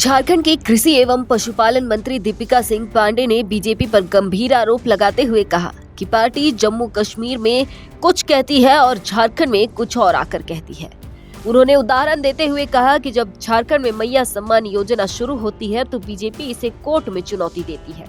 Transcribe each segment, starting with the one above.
झारखंड के कृषि एवं पशुपालन मंत्री दीपिका सिंह पांडे ने बीजेपी पर गंभीर आरोप लगाते हुए कहा कि पार्टी जम्मू कश्मीर में कुछ कहती है और झारखंड में कुछ और आकर कहती है। उन्होंने उदाहरण देते हुए कहा कि जब झारखंड में मैया सम्मान योजना शुरू होती है तो बीजेपी इसे कोर्ट में चुनौती देती है,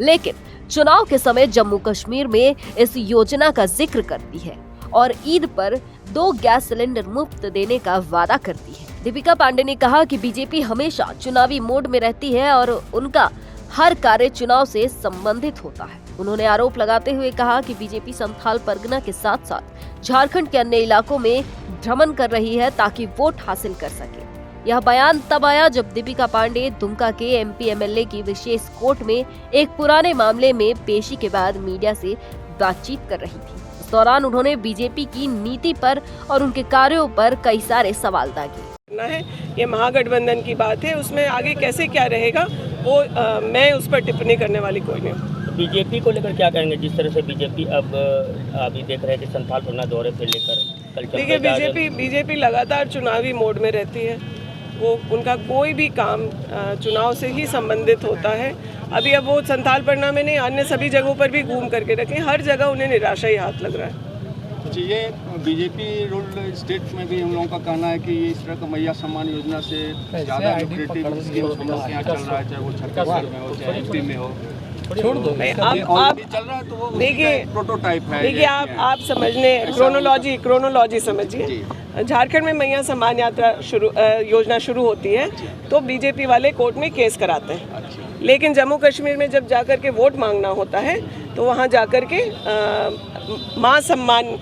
लेकिन चुनाव के समय जम्मू कश्मीर में इस योजना का जिक्र करती है और ईद पर 2 गैस सिलेंडर मुफ्त देने का वादा करती है। दीपिका पांडे ने कहा कि बीजेपी हमेशा चुनावी मोड में रहती है और उनका हर कार्य चुनाव से संबंधित होता है। उन्होंने आरोप लगाते हुए कहा कि बीजेपी संथाल परगना के साथ साथ झारखंड के अन्य इलाकों में भ्रमण कर रही है ताकि वोट हासिल कर सके। यह बयान तब आया जब दीपिका पांडे दुमका के एमपी एमएलए की विशेष कोर्ट में एक पुराने मामले में पेशी के बाद मीडिया से बातचीत कर रही थी। इस दौरान उन्होंने बीजेपी की नीति पर और उनके कार्यों पर कई सारे सवाल दागे। है ये महागठबंधन की बात है, उसमें आगे कैसे क्या रहेगा वो मैं उस पर टिप्पणी करने वाली कोई नहीं हूँ। बीजेपी को लेकर क्या कहेंगे, जिस तरह से बीजेपी अब अभी देख रहे हैं कि संथाल परगना दौरे पे लेकर कल देखिए बीजेपी लगातार चुनावी मोड में रहती है। वो उनका कोई भी काम चुनाव से ही संबंधित होता है। अभी अब वो संथाल परगना में नहीं, अन्य सभी जगहों पर भी घूम करके रखें, हर जगह उन्हें निराशा ही हाथ लग रहा है। ये बीजेपी रूल स्टेट में भी हम लोगों का कहना है कि इस तरह का मैया सम्मान योजना से ज़्यादा लुक्रेटिव स्कीम्स हम लोग यहाँ चल रहा है, चाहे वो छत्तीसगढ़ में हो चाहे यूपी में हो। छोड़ दो आप चल रहा है तो वो देखिए प्रोटोटाइप है। देखिए आप समझने क्रोनोलॉजी समझिए। झारखंड में मैया सम्मान यात्रा योजना शुरू होती है तो बीजेपी वाले कोर्ट में केस कराते हैं, लेकिन जम्मू कश्मीर में जब जाकर के वोट मांगना होता है तो वहाँ जाकर के माँ सम्मान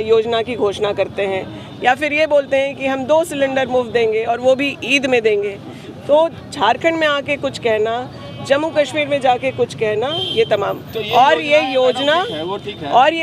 योजना की घोषणा करते हैं या फिर ये बोलते हैं कि हम 2 सिलेंडर मुफ्त देंगे और वो भी ईद में देंगे। तो झारखंड में आके कुछ कहना, जम्मू कश्मीर में जाके कुछ कहना, ये तमाम और ये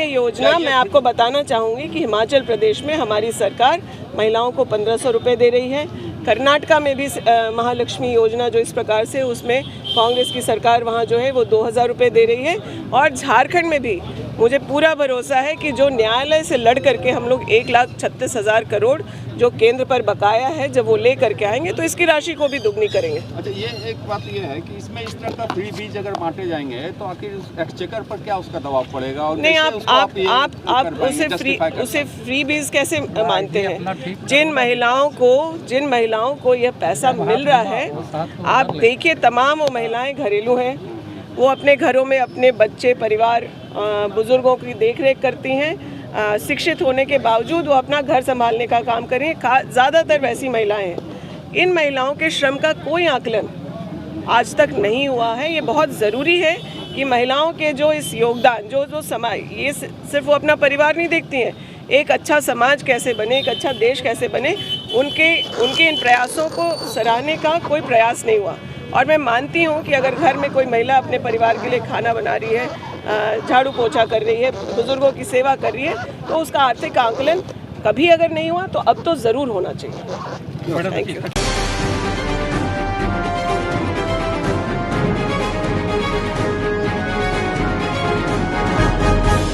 योजना मैं आपको बताना चाहूँगी कि हिमाचल प्रदेश में हमारी सरकार महिलाओं को 1500 रुपये दे रही है। कर्नाटका में भी महालक्ष्मी योजना जो इस प्रकार से, उसमें कांग्रेस की सरकार वहाँ जो है वो 2000 रुपये दे रही है। और झारखंड में भी मुझे पूरा भरोसा है कि जो न्यायालय से लड़ करके हम लोग 1,36,000 करोड़ जो केंद्र पर बकाया है, जब वो ले करके आएंगे तो इसकी राशि को भी दुगनी करेंगे। अच्छा, ये एक बात ये है कि इसमें इस तरह का फ्री बीज अगर बांटे जाएंगे तो आखिर एक्सचेकर पर क्या उसका दबाव पड़ेगा? और नहीं, आप उसे फ्री बीज कैसे मानते हैं? जिन महिलाओं को यह पैसा मिल रहा है, आप देखिए तमाम वो महिलाएं घरेलू हैं, वो अपने घरों में अपने बच्चे, परिवार, बुजुर्गों की देखरेख करती हैं। शिक्षित होने के बावजूद वो अपना घर संभालने का काम कर रही हैं। ज़्यादातर वैसी महिलाएं हैं। इन महिलाओं के श्रम का कोई आकलन आज तक नहीं हुआ है। ये बहुत ज़रूरी है कि महिलाओं के जो इस योगदान जो समाज, ये सिर्फ वो अपना परिवार नहीं देखती हैं, एक अच्छा समाज कैसे बने, एक अच्छा देश कैसे बने, उनके इन प्रयासों को सराहने का कोई प्रयास नहीं हुआ। और मैं मानती हूँ कि अगर घर में कोई महिला अपने परिवार के लिए खाना बना रही है, झाड़ू पोछा कर रही है, बुजुर्गों की सेवा कर रही है, तो उसका आर्थिक आकलन कभी अगर नहीं हुआ तो अब तो ज़रूर होना चाहिए। Thank you.